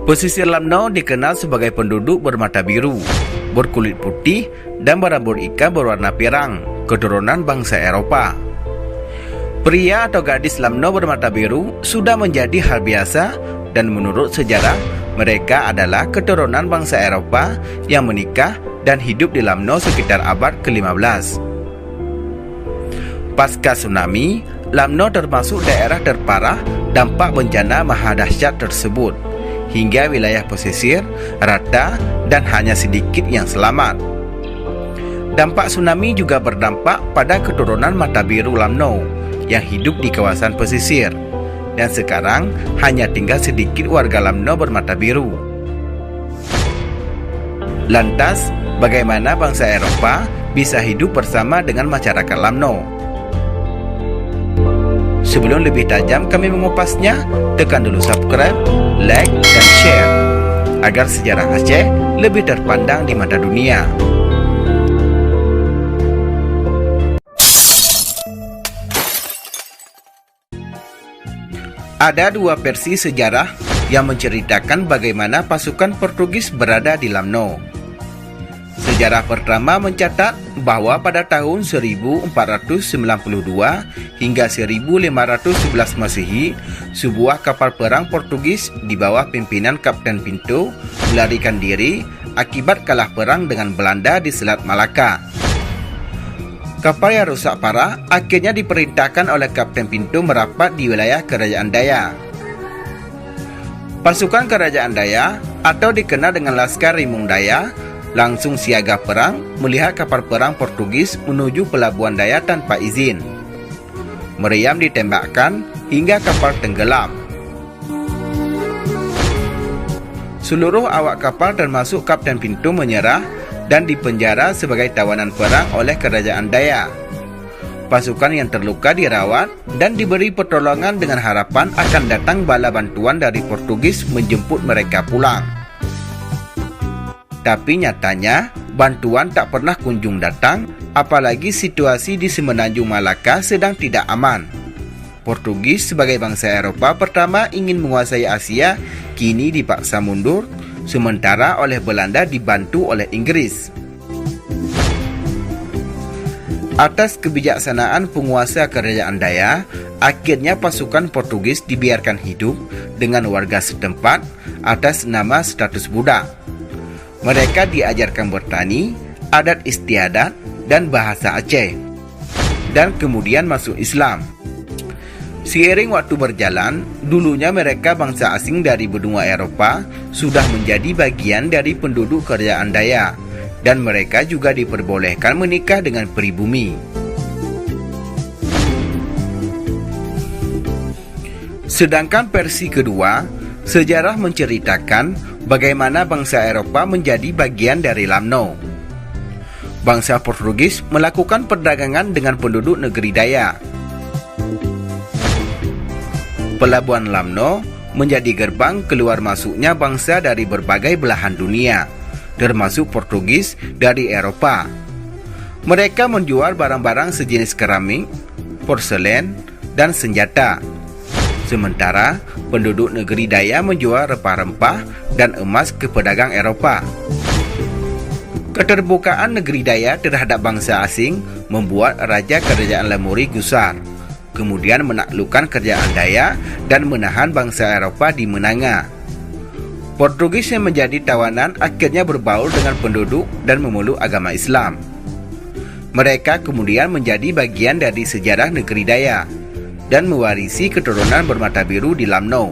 Pesisir Lamno dikenal sebagai penduduk bermata biru, berkulit putih, dan berambut ikan berwarna pirang, keturunan bangsa Eropa. Pria atau gadis Lamno bermata biru sudah menjadi hal biasa, dan menurut sejarah, mereka adalah keturunan bangsa Eropa yang menikah dan hidup di Lamno sekitar abad ke-15. Pasca tsunami, Lamno termasuk daerah terparah dampak bencana mahadahsyat tersebut, hingga wilayah pesisir rata dan hanya sedikit yang selamat. Dampak tsunami juga berdampak pada keturunan mata biru Lamno yang hidup di kawasan pesisir, dan sekarang hanya tinggal sedikit warga Lamno bermata biru. Lantas, bagaimana bangsa Eropa bisa hidup bersama dengan masyarakat Lamno? Sebelum lebih tajam kami mengupasnya, tekan dulu subscribe, like, dan share agar sejarah Aceh lebih terpandang di mata dunia. Ada dua versi sejarah yang menceritakan bagaimana pasukan Portugis berada di Lamno. Sejarah pertama mencatat bahwa pada tahun 1492 hingga 1511 Masehi, sebuah kapal perang Portugis di bawah pimpinan Kapten Pinto melarikan diri akibat kalah perang dengan Belanda di Selat Malaka. Kapal yang rusak parah akhirnya diperintahkan oleh Kapten Pinto merapat di wilayah Kerajaan Daya. Pasukan Kerajaan Daya, atau dikenal dengan Laskar Rimung Daya, langsung siaga perang melihat kapal perang Portugis menuju pelabuhan Daya tanpa izin. Meriam ditembakkan hingga kapal tenggelam. Seluruh awak kapal termasuk Kapten Pinto menyerah dan dipenjara sebagai tawanan perang oleh Kerajaan Daya. Pasukan yang terluka dirawat dan diberi pertolongan dengan harapan akan datang bala bantuan dari Portugis menjemput mereka pulang. Tapi nyatanya, bantuan tak pernah kunjung datang, apalagi situasi di Semenanjung Malaka sedang tidak aman. Portugis sebagai bangsa Eropa pertama ingin menguasai Asia, kini dipaksa mundur, sementara oleh Belanda dibantu oleh Inggris. Atas kebijaksanaan penguasa Kerajaan Daya, akhirnya pasukan Portugis dibiarkan hidup dengan warga setempat atas nama status budak. Mereka diajarkan bertani, adat istiadat, dan bahasa Aceh, dan kemudian masuk Islam. Seiring waktu berjalan, dulunya mereka bangsa asing dari benua Eropa sudah menjadi bagian dari penduduk Kerajaan Daya, dan mereka juga diperbolehkan menikah dengan pribumi. Sedangkan versi kedua, sejarah menceritakan bagaimana bangsa Eropa menjadi bagian dari Lamno. Bangsa Portugis melakukan perdagangan dengan penduduk negeri Daya. Pelabuhan Lamno menjadi gerbang keluar masuknya bangsa dari berbagai belahan dunia, termasuk Portugis dari Eropa. Mereka menjual barang-barang sejenis keramik, porselen, dan senjata. Sementara penduduk negeri Daya menjual rempah-rempah dan emas ke pedagang Eropa. Keterbukaan negeri Daya terhadap bangsa asing membuat Raja Kerajaan Lamuri gusar, kemudian menaklukkan Kerajaan Daya dan menahan bangsa Eropa di Menanga. Portugis yang menjadi tawanan akhirnya berbaur dengan penduduk dan memeluk agama Islam. Mereka kemudian menjadi bagian dari sejarah negeri Daya dan mewarisi keturunan bermata biru di Lamno.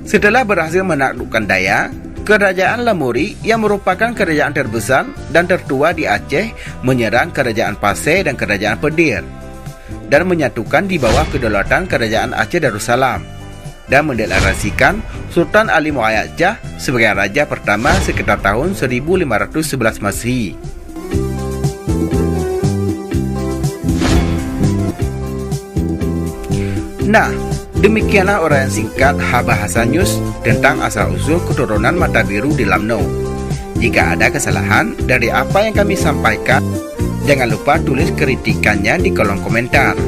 Setelah berhasil menaklukkan Daya, Kerajaan Lamuri yang merupakan kerajaan terbesar dan tertua di Aceh menyerang Kerajaan Pasir dan Kerajaan Pedir dan menyatukan di bawah kedaulatan Kerajaan Aceh Darussalam dan mendeklarasikan Sultan Ali Muayyad Shah sebagai raja pertama sekitar tahun 1511 Masehi. Nah, demikianlah uraian singkat Bahasa News tentang asal-usul keturunan mata biru di Lamno. Jika ada kesalahan dari apa yang kami sampaikan, jangan lupa tulis kritikannya di kolom komentar.